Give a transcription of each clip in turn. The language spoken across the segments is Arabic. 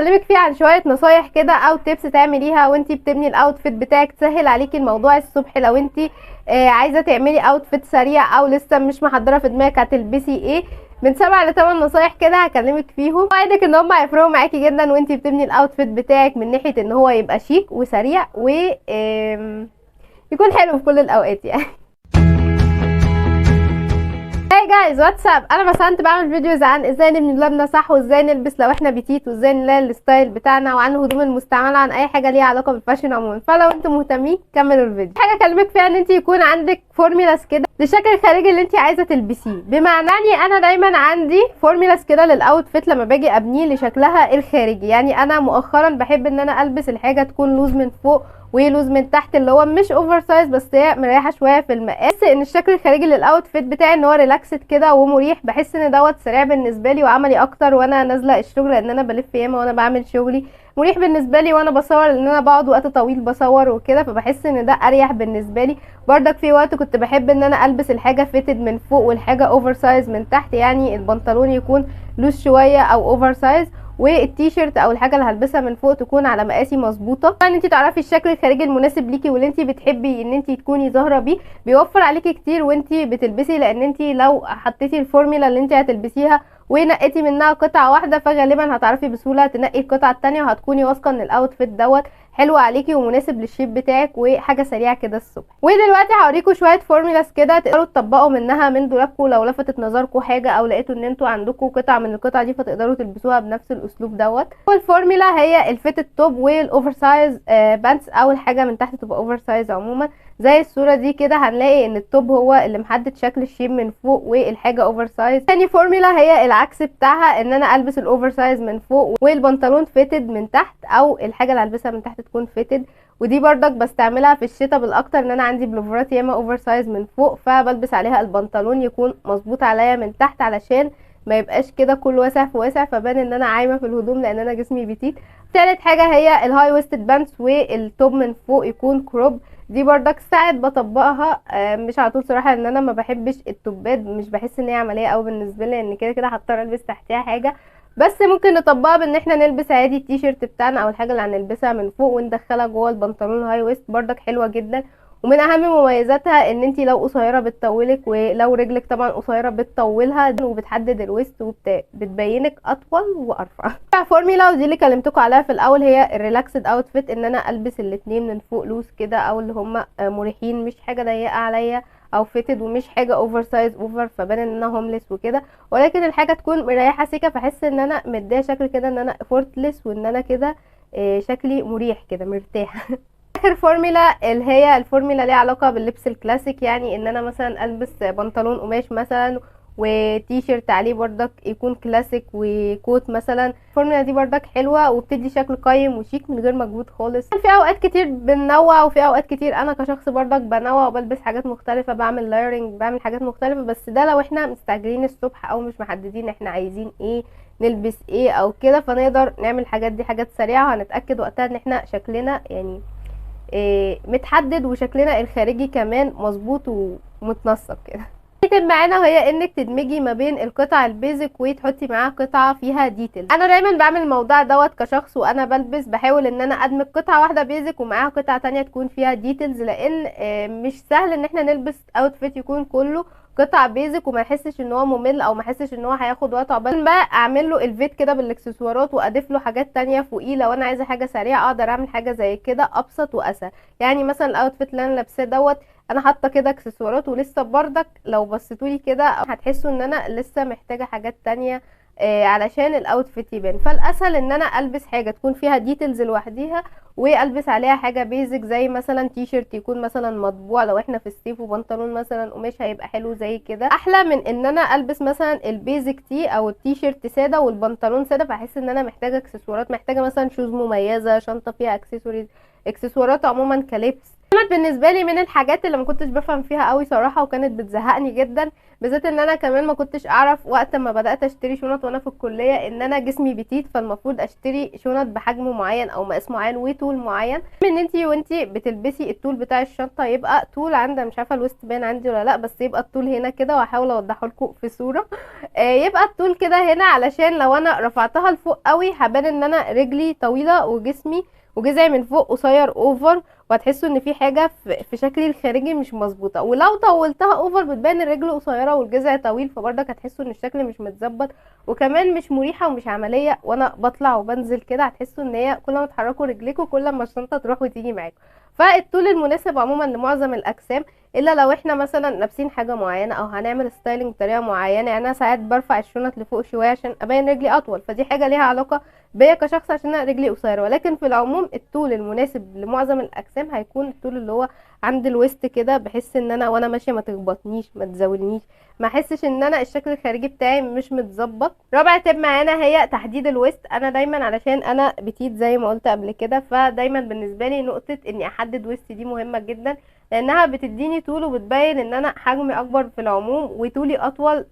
هكلمك فيه عن شويه نصايح كده او تيبس تعمليها وانتي بتبني الاوتفيت بتاعك، تسهل عليكي الموضوع الصبح لو انتي عايزه تعملي اوتفيت سريع او لسه مش محضره في دماغك هتلبسي ايه. من 7 ل 8 نصايح كده هكلمك فيهم، وعدك ان هم هيفرقوا معاكي جدا وانتي بتبني الاوتفيت بتاعك من ناحيه ان هو يبقى شيك وسريع و يكون حلو في كل الاوقات يعني. هاي جايز واتساب، انا مثلا بعمل فيديوز عن ازاي نبني دولابنا صح، وازاي نلبس لو احنا بتيت، وازاي نلاقي الستايل بتاعنا، وعن الهدوم المستعمله، عن اي حاجه ليها علاقه بالفاشن عموما. فلو انتم مهتمين كملوا الفيديو. حاجه اكلمك فيها ان انت يكون عندك فورمولاز كده للشكل الخارجي اللي انت عايزه تلبسيه. بمعنى انا دايما عندي فورمولاز كده للاوتفيت لما باجي ابنيه لشكلها الخارجي. يعني انا مؤخرا بحب ان انا البس الحاجه تكون لوز من فوق ولوز من تحت، اللي هو مش اوفر سايز بس هي مريحه شويه في المقاس. ان الشكل الخارجي للاوتفيت بتاعي ان هو ريلاكسد كده ومريح، بحس ان دوت سريع بالنسبه لي وعملي اكتر وانا نازله الشغل، لان انا بلف ياما وانا بعمل شغلي. مريح بالنسبه لي وانا بصور، لان انا بقعد وقت طويل بصور وكده، فبحس ان ده اريح بالنسبه لي. بردك في وقت كنت بحب ان انا البس الحاجه فيتد من فوق والحاجه اوفر سايز من تحت، يعني البنطلون يكون لوز شويه او اوفر سايز، والتيشيرت او الحاجه اللي هلبسها من فوق تكون على مقاسي مظبوطه. ان انت تعرفي الشكل الخارجي المناسب ليكي واللي انت بتحبي ان انت تكوني ظاهره بيه، بيوفر عليكي كتير وانت بتلبسي. لان انت لو حطيتي الفورمولا اللي انت هتلبسيها ونقيتي منها قطعه واحده، فغالبا هتعرفي بسهوله تنقي القطعه التانية، وهتكوني واثقه ان الاوتفيت دوت حلو عليكي ومناسب للشيب بتاعك وحاجه سريعه كده الصبح. ودلوقتي هوريكم شويه فورمولاز كده تقدروا تطبقوا منها من دولابكم لو لفتت نظركم حاجه، او لقيتوا ان انتوا عندكم قطع من القطع دي فتقدروا تلبسوها بنفس الاسلوب دوت. والفورمولا هي الفيتد توب والاوفر سايز بانتس، او الحاجه من تحت تبقى اوفر سايز عموما. زي الصوره دي كده هنلاقي ان التوب هو اللي محدد شكل الشيب من فوق والحاجه اوفر سايز. تاني فورمولا هي العكس بتاعها، ان انا البس الاوفر سايز من فوق والبنطلون فيتد من تحت، او الحاجه اللي هلبسها من تحت تكون فيتد. ودي بردك بستعملها في الشتاء بالاكتر، ان انا عندي بلوفرات ياما اوفر سايز من فوق، فبلبس عليها البنطلون يكون مظبوط عليا من تحت، علشان ما يبقاش كده كل واسع في واسع فبان ان انا عايمه في الهدوم، لان انا جسمي بتيت. تالت حاجه هي الهاي ويستد بانس، والتوب من فوق يكون كروب. دي بردك ساعات بطبقها مش على طول صراحه، لان انا ما بحبش التوبات، مش بحس ان هي عمليه قوي بالنسبه لي، لان كده كده هضطر البس تحتها حاجه. بس ممكن نطبقها بان احنا نلبس عادي التيشيرت بتاعنا او الحاجه اللي هنلبسها من فوق وندخلها جوه البنطلون الهاي ويست، بردك حلوه جدا. ومن اهم مميزاتها ان انتي لو قصيره بتطولك، ولو رجلك طبعا قصيره بتطولها وبتحدد الويست وبتبينك اطول وارفع. فورميلا ودي اللي كلمتكم عليها في الاول هي الريلاكسد اوتفيت، ان انا البس الاتنين من فوق لوز كده، او اللي هم مريحين، مش حاجه ضيقه عليا او فيتد، ومش حاجه اوفر سايز اوفر فبان ان انا هومليس وكده، ولكن الحاجه تكون مريحه سيكه، فاحس ان انا مديه شكل كده ان انا افورتلس، وان انا كده شكلي مريح كده مرتاح. اخر فورمولا اللي هي الفورمولا ليها علاقه باللبس الكلاسيك، يعني ان انا مثلا البس بنطلون قماش مثلا وتي شيرت عليه بردك يكون كلاسيك وكوت مثلا. الفورمولا دي بردك حلوه وبتدي شكل قيم وشيك من غير مجهود خالص. في اوقات كتير بننوع، وفي اوقات كتير انا كشخص بردك بنوع وبلبس حاجات مختلفه، بعمل لايرنج، بعمل حاجات مختلفه. بس ده لو احنا مستعجلين الصبح او مش محددين احنا عايزين ايه نلبس ايه او كده، فنقدر نعمل الحاجات دي حاجات سريعه، وهنتاكد وقتها ان احنا شكلنا يعني متحدد وشكلنا الخارجي كمان مظبوط ومتنسق كده. تيجي معانا وهي انك تدمجي ما بين القطع البيزك وتحطي معاها قطعه فيها ديتيل. انا دايما بعمل الموضوع دوت كشخص وانا بلبس، بحاول ان انا ادمج قطعه واحده بيزك ومعاها قطعه تانية تكون فيها ديتيلز، لان مش سهل ان احنا نلبس اوتفيت يكون كله قطع بيزك وما يحسش ان هو ممل، او ما يحسش ان هو هياخد وقت عقبال بقى اعمل له الفيت كده بالاكسسوارات واضيف له حاجات تانية فوقيه. لو انا عايزه حاجه سريعه اقدر اعمل حاجه زي كده ابسط واسهل. يعني مثلا الاوتفيت اللي انا لابساه دوت انا حاطه كده اكسسوارات، ولسه بردك لو بصيتولي كده هتحسوا ان انا لسه محتاجه حاجات تانية علشان الاوتفيت يبان. فالاسهل ان انا البس حاجه تكون فيها ديتيلز لوحديها، والبس عليها حاجه بيزك زي مثلا تي شيرت يكون مثلا مطبوع لو احنا في الصيف، وبنطلون مثلا قماش هيبقى حلو زي كده، احلى من ان انا البس مثلا البيزك تي او التي شيرت ساده والبنطلون ساده. فاحس ان انا محتاجه اكسسوارات، محتاجه مثلا شوز مميزه، شنطه فيها اكسسوارز، اكسسوارات عموما كلبس. كانت بالنسبه لي من الحاجات اللي ما كنتش بفهم فيها قوي صراحه، وكانت بتزهقني جدا بالذات ان انا كمان ما كنتش اعرف وقت ما بدات اشتري شنط وانا في الكليه ان انا جسمي بتيت، فالمفروض اشتري شنط بحجم معين او مقاس معين وطول معين. ان وانتي بتلبسي الطول بتاع الشنطه يبقى طول عند، مش عارفه الوسط باين عندي ولا لا، بس يبقى الطول هنا كده، وهحاول اوضحه لكم في صوره. يبقى الطول كده هنا، علشان لو انا رفعتها لفوق قوي هبان ان انا رجلي طويله وجسمي وجذعي من فوق قصير اوفر، وهتحسوا ان في حاجه في شكلي الخارجي مش مظبوطه. ولو طولتها اوفر بتبان الرجل قصيره والجذع طويل، فبرضك هتحسوا ان الشكل مش متظبط وكمان مش مريحه ومش عمليه. وانا بطلع وبنزل كده هتحسوا ان هي كل ما تحركوا رجليكم كل ما الشنطه تروح وتيجي معاكم. فالطول المناسب عموما لمعظم الاجسام، الا لو احنا مثلا لابسين حاجه معينه او هنعمل ستايلنج بطريقه معينه. يعني انا ساعات برفع الشنط لفوق شويه عشان ابين رجلي اطول، فدي حاجه ليها علاقه بيا كشخص عشان انا رجلي قصيره. ولكن في العموم الطول المناسب لمعظم الاجسام هيكون الطول اللي هو عند الوسط كده، بحس ان انا وانا ماشيه ما تخبطنيش ما تزاولنيش، ما احسش ان انا الشكل الخارجي بتاعي مش متظبط. رابع تip معانا هي تحديد الوسط. انا دايما علشان انا بتيت زي ما قلت قبل كده، فدايما بالنسبه لي نقطه اني احدد وسطي دي مهمه جدا، لانها بتديني طول وبتبين ان انا حجمي اكبر في العموم وطولي اطول.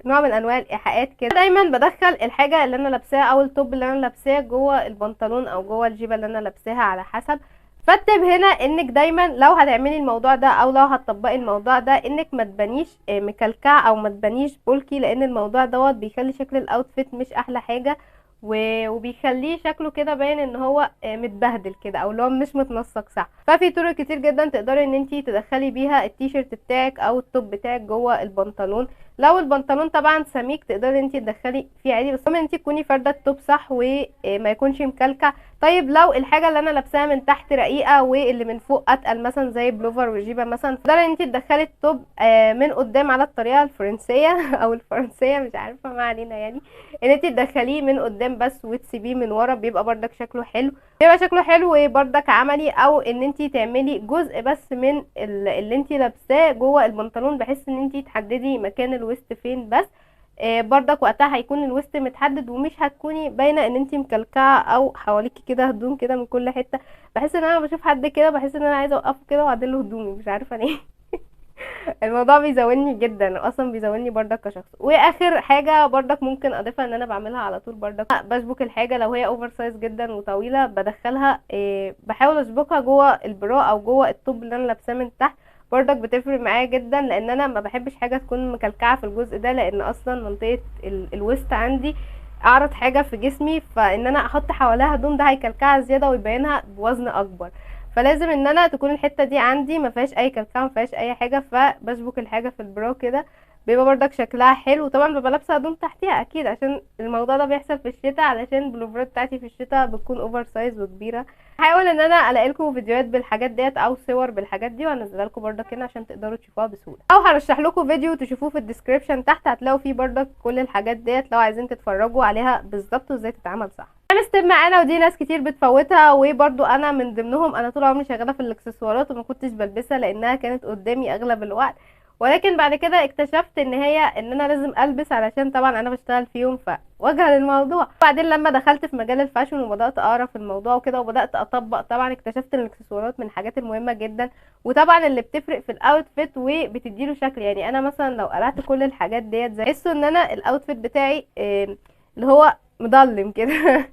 نوع من انواع الايحاءات كده. دايما بدخل الحاجه اللي انا لابساها او التوب اللي انا لابساه جوه البنطلون او جوه الجيبه اللي انا لابساها على حسب. فالتب هنا انك دايما لو هتعملي الموضوع ده او لو هتطبقي الموضوع ده انك ما تبانيش مكلكعه او ما تبانيش بولكي، لان الموضوع دوت بيخلي شكل الاوتفيت مش احلى حاجه، وبيخليه شكله كده باين ان هو متبهدل كده او اللي هو مش متنسق صح. ففي طرق كتير جدا تقدري ان انتي تدخلي بيها التيشيرت بتاعك او التوب بتاعك جوه البنطلون. لو البنطلون طبعا سميك تقدري انتي تدخلي فيه عادي، بس المهم انتي تكوني فارده التوب صح وما يكونش مكلكع. طيب لو الحاجه اللي انا لابساها من تحت رقيقه واللي من فوق اتقل مثلا زي بلوفر وجيبه مثلا، تقدري انتي تدخلي التوب من قدام على الطريقه الفرنسيه او الفرنسيه مش عارفه ما علينا، يعني ان انتي تدخليه من قدام بس وتسيبيه من ورا، بيبقى بردك شكله حلو، بيبقى شكله حلو وبردك عملي. او ان انتي تعملي جزء بس من اللي انتي لابساه جوه البنطلون، بحيث ان انتي تحددي مكان الوسط فين بس. بردك وقتها هيكون الوسط متحدد ومش هتكوني باينه ان انتي مكلكعه او حواليكي كده هدوم كده من كل حته. بحس ان انا بشوف حد كده بحس ان انا عايزه اوقفه كده واعدل له هدومي، مش عارفه ليه. الموضوع بيزاولني جدا اصلا، بيزاولني بردك كشخص. واخر حاجه بردك ممكن اضيفها ان انا بعملها على طول بردك بشبك الحاجه لو هي اوفر سايز جدا وطويله بدخلها بحاول اشبكها جوه البرا او جوه الطوب اللي انا لابساه من تحت. بردك بتفرق معايا جدا، لان انا ما بحبش حاجه تكون مكلكعه في الجزء ده، لان اصلا منطقه الوسط عندي اعرض حاجه في جسمي، فان انا احط حواليها هدوم ده هيكلكعها زياده ويبينها بوزن اكبر. فلازم ان انا تكون الحته دي عندي ما فيهاش اي كلكعه ما فيهاش اي حاجه، فبشبك الحاجه في البرا كده بيبقى بردك شكلها حلو. طبعا ببقى لابسه هدوم تحتيها اكيد، عشان الموضوع ده بيحصل في الشتاء، علشان البلوفرات بتاعتي في الشتاء بتكون اوفر سايز وكبيره. هحاول ان انا الاقي لكم فيديوهات بالحاجات ديت او صور بالحاجات دي وانزلها لكم بردك هنا عشان تقدروا تشوفوها بسهوله، او هرشح لكم فيديو تشوفوه في الديسكريبشن تحت هتلاقوا فيه بردك كل الحاجات ديت لو عايزين تتفرجوا عليها بالظبط وازاي تتعمل صح. ستيب معانا ودي ناس كتير بتفوتها، وبرضو انا من ضمنهم. انا طول عمري شغاله في الاكسسوارات وما كنتش بلبسها لانها كانت قدامي اغلب الوقت، ولكن بعد كده اكتشفت ان انا لازم البس علشان طبعا انا بشتغل فيهم فوجه للموضوع. وبعدين لما دخلت في مجال الفاشن وبدات اقرا في الموضوع وكده وبدات اطبق، طبعا اكتشفت ان الاكسسوارات من الحاجات المهمه جدا، وطبعا اللي بتفرق في الاوتفيت وبتديله شكل. يعني انا مثلا لو قلعت كل الحاجات ديت زي احس ان انا الاوتفيت بتاعي اللي هو مضلم كده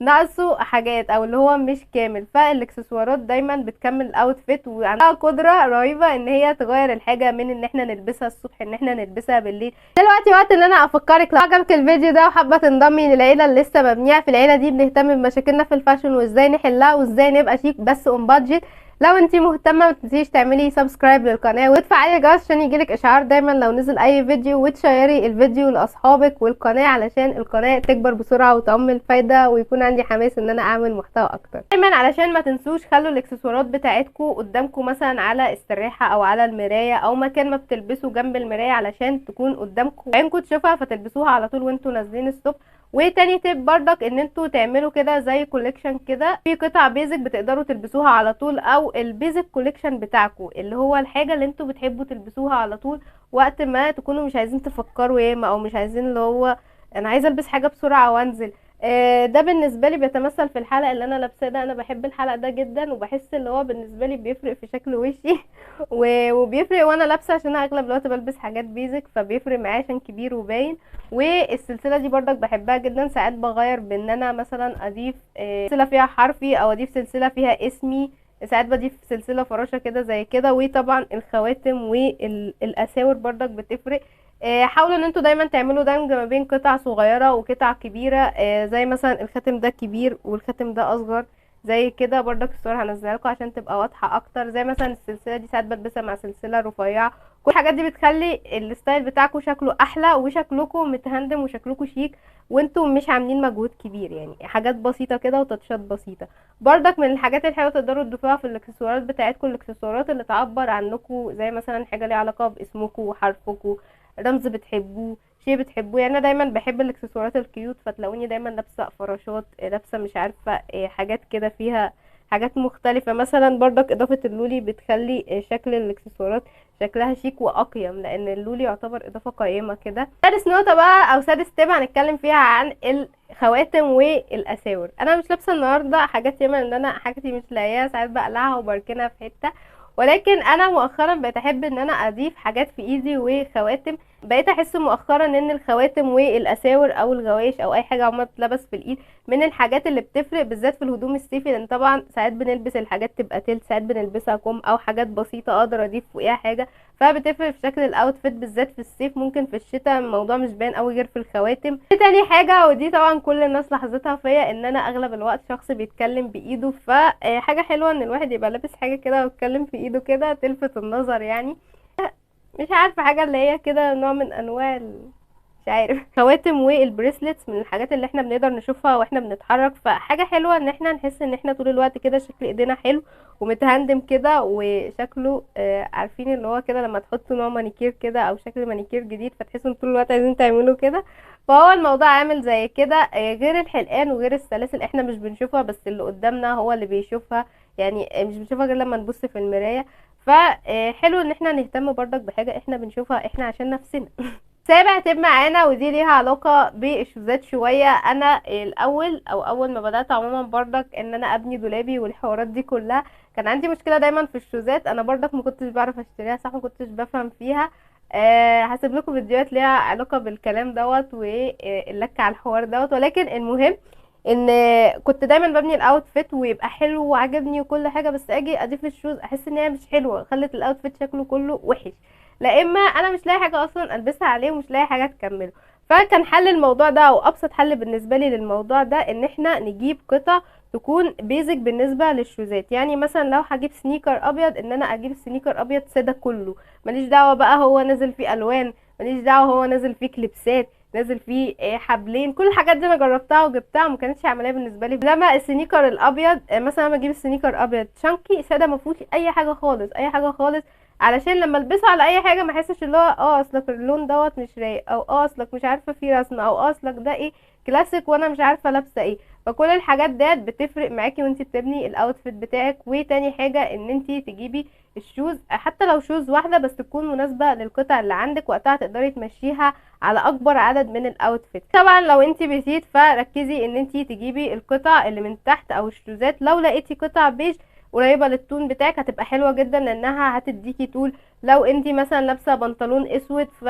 ناقصه حاجات او اللي هو مش كامل. فالاكسسوارات دايما بتكمل الاوتفيت وعندها قدره رهيبه ان هي تغير الحاجه من ان احنا نلبسها الصبح ان احنا نلبسها بالليل. دلوقتي وقت ان انا افكرك، لو عجبك الفيديو ده وحابه تنضمي للعيله اللي لسه مبنيه، في العيله دي بنهتم بمشاكلنا في الفاشن وازاي نحلها وازاي نبقى شيك بس اون بادجت. لو انتي مهتمه ما تنسيش تعملي سبسكرايب للقناه وتفعلي الجرس عشان يجيلك اشعار دايما لو نزل اي فيديو، وتشيري الفيديو لاصحابك والقناه علشان القناه تكبر بسرعه وتعم الفايده ويكون عندي حماس ان انا اعمل محتوى اكتر. دايما علشان ما تنسوش خلوا الاكسسوارات بتاعتكم قدامكم مثلا على السراحه او على المرايه او مكان ما بتلبسوا جنب المرايه علشان تكون قدامكم عينكم تشوفها فتلبسوها على طول وانتوا نازلين الصبح. وتاني تيب بردك ان انتوا تعملوا كده زي كوليكشن كده في قطع بيزك بتقدروا تلبسوها على طول، او البيزك كوليكشن بتاعكم اللي هو الحاجه اللي انتوا بتحبوا تلبسوها على طول وقت ما تكونوا مش عايزين تفكروا ياما او مش عايزين اللي هو انا عايزه البس حاجه بسرعه وانزل. ده بالنسبه لي بيتمثل في الحلق اللي انا لابساه ده. انا بحب الحلق ده جدا، وبحس اللي هو بالنسبه لي بيفرق في شكل وشي وبيفرق وانا لابسه، عشان انا اغلب الوقت بلبس حاجات بيزك، فبيفرق معايا عشان كبير وباين. والسلسله دي برضك بحبها جدا. ساعات بغير بان انا مثلا اضيف سلسله فيها حرفي، او اضيف سلسله فيها اسمي. ساعات بضيف سلسله فراشه كده زي كده. وطبعا الخواتم والاساور برضك بتفرق. حاولوا ان انتوا دايما تعملوا دمج ما بين قطع صغيرة وقطع كبيرة. زي مثلا الخاتم ده كبير والخاتم ده اصغر، زي كده برضك الصور هنزلها لكم عشان تبقى واضحة اكتر. زي مثلا السلسلة دي ساعات بلبسها مع سلسلة رفيعة. كل الحاجات دي بتخلي الستايل بتاعكم شكله احلى، وشكلكم متهندم، وشكلكم شيك، وانتوا مش عاملين مجهود كبير. يعني حاجات بسيطة كده وتاتشات بسيطة. برضك من الحاجات الحلوة تقدروا تضيفوها في الاكسسوارات بتاعتكم، الاكسسوارات اللي تعبر عنكم، زي مثلا حاجة ليها علاقة باسمكم وحرفكم، رمز بتحبوه، شيء بتحبوه. يعني انا دايما بحب الاكسسوارات الكيوت، فتلاقوني دايما لابسه فراشات، لابسه مش عارفه حاجات كده فيها حاجات مختلفه. مثلا برضك اضافه اللولي بتخلي شكل الاكسسوارات شكلها شيك واقيم، لان اللولي يعتبر اضافه قيمه كده. سادس نقطه بقى او سادس تيب هنتكلم فيها عن الخواتم والاساور. انا مش لابسه النهارده حاجات ياما، ان انا حاجتي مش لاقياها، ساعات بقلعها وبركنها في حته. ولكن انا مؤخرا بقيت احب ان انا اضيف حاجات في ايدي وخواتم. بقيت احس مؤخرا ان الخواتم والاساور او الغوايش او اي حاجه عموما بتلبس في الايد من الحاجات اللي بتفرق، بالذات في الهدوم الصيفي. لان طبعا ساعات بنلبس الحاجات تبقى تلت، ساعات بنلبسها كم، او حاجات بسيطه اقدر اضيف فوقيها حاجه، فبتفرق في شكل الاوتفيت. بالذات في الصيف، ممكن في الشتاء الموضوع مش باين قوي غير في الخواتم. تاني حاجه، ودي طبعا كل الناس لاحظتها فيا، ان انا اغلب الوقت شخص بيتكلم بايده. فحاجه حلوه ان الواحد يبقى لابس حاجه كده ويتكلم في ايده كده تلفت النظر يعني. مش عارفه، حاجه اللي هي كده نوع من انواع مش عارف. خواتم والبريسلتس من الحاجات اللي احنا بنقدر نشوفها واحنا بنتحرك، فحاجه حلوه ان احنا نحس ان احنا طول الوقت كده شكل ايدينا حلو ومتهندم كده وشكله عارفين اللي هو كده لما تحطوا نوع مانيكير كده او شكل مانيكير جديد، فتحسوا ان طول الوقت عايزين تعملوا كده. فهو الموضوع عامل زي كده. غير الحلقان وغير السلاسل احنا مش بنشوفها، بس اللي قدامنا هو اللي بيشوفها. يعني مش بنشوفها غير لما نبص في المرايه. فحلو ان احنا نهتم برضك بحاجة احنا بنشوفها احنا عشان نفسنا. سابع تب معانا، ودي ليها علاقة بالشوزات شوية. انا الاول او اول ما بدأت عموما برضك ان انا ابني دولابي والحوارات دي كلها، كان عندي مشكلة دايما في الشوزات. انا برضك ما كنتش بعرف اشتريها صح، ما كنتش بفهم فيها. هسيب لكم فيديوهات ليها علاقة بالكلام دوت واللك على الحوار دوت. ولكن المهم ان كنت دايما ببني الاوتفيت ويبقى حلو وعجبني وكل حاجه، بس اجي اضيف الشوز احس ان هي مش حلوه، خلت الاوتفيت شكله كله وحش. لا اما انا مش لاقي حاجه اصلا البسها عليه ومش لاقي حاجه تكمله. فكان حل الموضوع ده او ابسط حل بالنسبه لي للموضوع ده ان احنا نجيب قطع تكون بيزك بالنسبه للشوزات. يعني مثلا لو هجيب سنيكر ابيض، ان انا اجيب سنيكر ابيض ساده كله، ماليش دعوه بقى هو نازل فيه الوان، ماليش دعوه هو نازل فيه كليبسات، نازل فيه حبلين. كل الحاجات دي انا جربتها وجبتها وما كانتش عمليه بالنسبه لي. لما السنيكر الابيض مثلا لما اجيب السنيكر ابيض شانكي ساده ما فيهوش اي حاجه خالص، اي حاجه خالص، علشان لما البسه على اي حاجه ما احسش اللي هو اصلك اللون دوت مش رايق، او اصلك مش عارفه فيه رسمه، او اصلك ده ايه كلاسيك وانا مش عارفه لابسه ايه. فكل الحاجات ديت بتفرق معاكي وانتي بتبني الاوتفيت بتاعك. وتاني حاجه ان انتي تجيبي الشوز، حتى لو شوز واحده بس تكون مناسبه للقطع اللي عندك، وقتها تقدري تمشيها على اكبر عدد من الاوتفيت. طبعا لو انتي بيتيت فركزي ان انتي تجيبي القطع اللي من تحت او الشوزات. لو لقيتي قطع بيج قريبه للتون بتاعك هتبقى حلوه جدا، لانها هتديكي طول. لو انتي مثلا لابسه بنطلون اسود، ف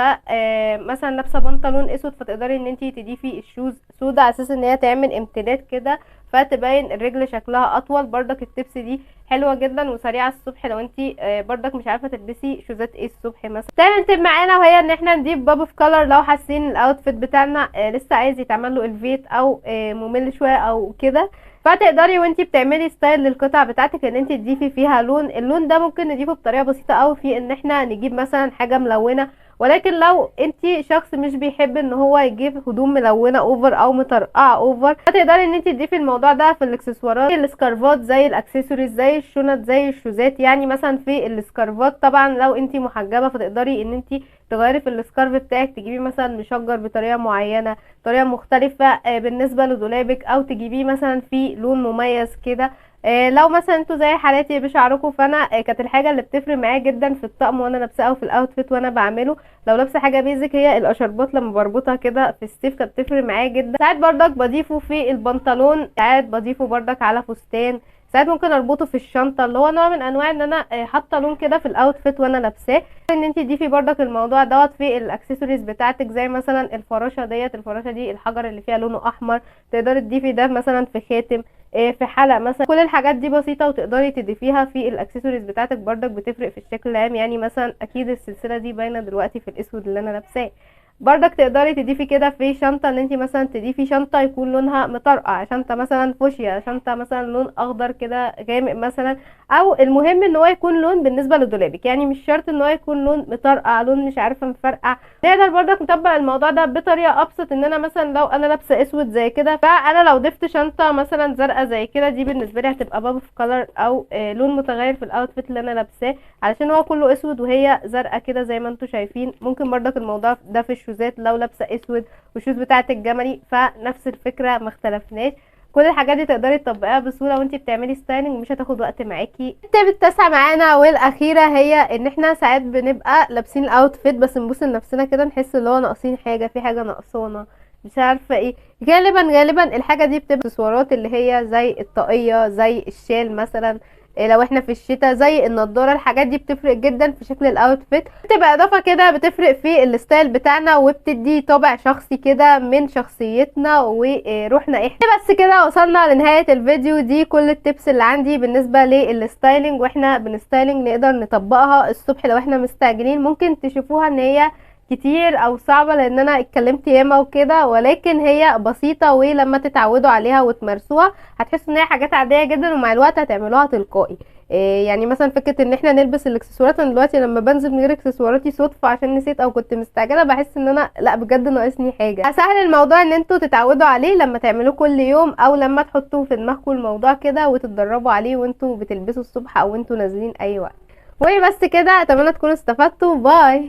مثلا لابسه بنطلون اسود، فتقدري ان انتي تضيفي الشوز سودا على اساس ان هي تعمل امتداد كده، فتبين الرجل شكلها اطول. برضك التبس دي حلوه جدا وسريعه الصبح لو انتي برضك مش عارفه تلبسي شوزات ايه الصبح مثلا. تاني تب معانا وهي ان احنا نضيف باب اوف كلر. لو حاسين الاوتفيت بتاعنا لسه عايز يتعمل له الفيت او ممل شويه او كده، فتقدري وانتي بتعملي ستايل للقطع بتاعتك ان انتي تضيفي فيها لون. اللون ده ممكن نضيفه بطريقه بسيطه قوي في ان احنا نجيب مثلا حاجه ملونه. ولكن لو انتي شخص مش بيحب ان هو يجيب هدوم ملونه اوفر او مطرقعه اوفر، فتقدري ان انتي تضيفي الموضوع ده في الاكسسوارات، السكارفات، زي الاكسسوارز، زي الشنط، زي الشوزات. يعني مثلا في السكارفات طبعا لو انتي محجبه فتقدري ان انتي تغيري في السكارف بتاعك، تجيبي مثلا مشجر بطريقه معينه، طريقه مختلفه بالنسبه لدولابك، او تجيبيه مثلا في لون مميز كده. لو مثلا انتوا زي حالاتي بشعركم، فانا كانت الحاجه اللي بتفرق معايا جدا في الطقم وانا لابساه او في الاوتفيت وانا بعمله، لو لابسه حاجه بيزك، هي الاشربات لما بربطها كده في الصيف كانت بتفرق معايا جدا. ساعات بردك بضيفه في البنطلون، ساعات بضيفه بردك على فستان، ساعات ممكن اربطه في الشنطه، اللي هو نوع من انواع ان انا حاطه لون كده في الاوتفيت وانا لابساه. ان انت تضيفي بردك الموضوع دوت في الاكسسوارز بتاعتك، زي مثلا الفراشه ديت، الفراشه دي الحجر اللي فيها لونه احمر، تقدري تضيفي ده مثلا في خاتم، في حلقة مثلا. كل الحاجات دي بسيطة وتقدري تضيفيها في الاكسسوارز بتاعتك، بردك بتفرق في الشكل العام. يعني مثلا اكيد السلسلة دي باينة دلوقتي في الاسود اللي انا لابساه. بردك تقدري تضيفي كده في شنطة، ان انت مثلا تضيفي شنطة يكون لونها مطرقع، شنطة مثلا فوشيا، شنطة مثلا لون اخضر كده غامق مثلا، او المهم ان هو يكون لون بالنسبة لدولابك، يعني مش شرط ان هو يكون لون مطرقع، لون مش عارفة مفرقع. نقدر برضك نطبق الموضوع ده بطريقه ابسط، ان انا مثلا لو انا لابسه اسود زي كده، فانا لو ضفت شنطه مثلا زرقاء زي كده، دي بالنسبه لي هتبقى باب في كلر او لون متغير في الاوتفيت اللي انا لابساه، علشان هو كله اسود وهي زرقاء كده زي ما انتم شايفين. ممكن برضك الموضوع ده في الشوزات، لو لابسه اسود والشوز بتاعه الجملي، فنفس الفكره ما اختلفناش. كل الحاجات دي تقدري تطبقيها بسهوله وانتي بتعملي ستايلنج، مش هتاخد وقت معاكي. التيب التاسعه معانا والاخيره هي ان احنا ساعات بنبقى لابسين الاوتفيت بس نبص لنفسنا كده نحس اللي هو ناقصين حاجه، في حاجه ناقصانا، مش عارفه ايه. غالبا الحاجه دي بتبقى اكسسوارات، اللي هي زي الطاقيه، زي الشال مثلا، لو احنا في الشتاء زي النضاره. الحاجات دي بتفرق جدا في شكل الاوتفيت، بتبقى اضافه كده بتفرق في الستايل بتاعنا، وبتدي طابع شخصي كده من شخصيتنا وروحنا احنا. بس كده وصلنا لنهايه الفيديو. دي كل التبس اللي عندي بالنسبه للستايلنج، واحنا بنستايلنج نقدر نطبقها الصبح لو احنا مستعجلين. ممكن تشوفوها ان هي كتير او صعبة لان انا اتكلمت ياما وكده، ولكن هي بسيطة، ولما تتعودوا عليها وتمارسوها هتحسوا ان هي حاجات عادية جدا، ومع الوقت هتعملوها تلقائي. يعني مثلا فكرة ان احنا نلبس الاكسسوارات، انا دلوقتي لما بنزل من غير اكسسواراتي صدفة عشان نسيت او كنت مستعجلة، بحس ان انا لا بجد ناقصني حاجة. سهل الموضوع ان انتوا تتعودوا عليه لما تعملوه كل يوم، او لما تحطوا في دماغكم الموضوع كده وتتدربوا عليه وانتوا بتلبسوا الصبح او انتوا نازلين اي وقت. وبس كده، اتمنى تكونوا استفدتوا. باي.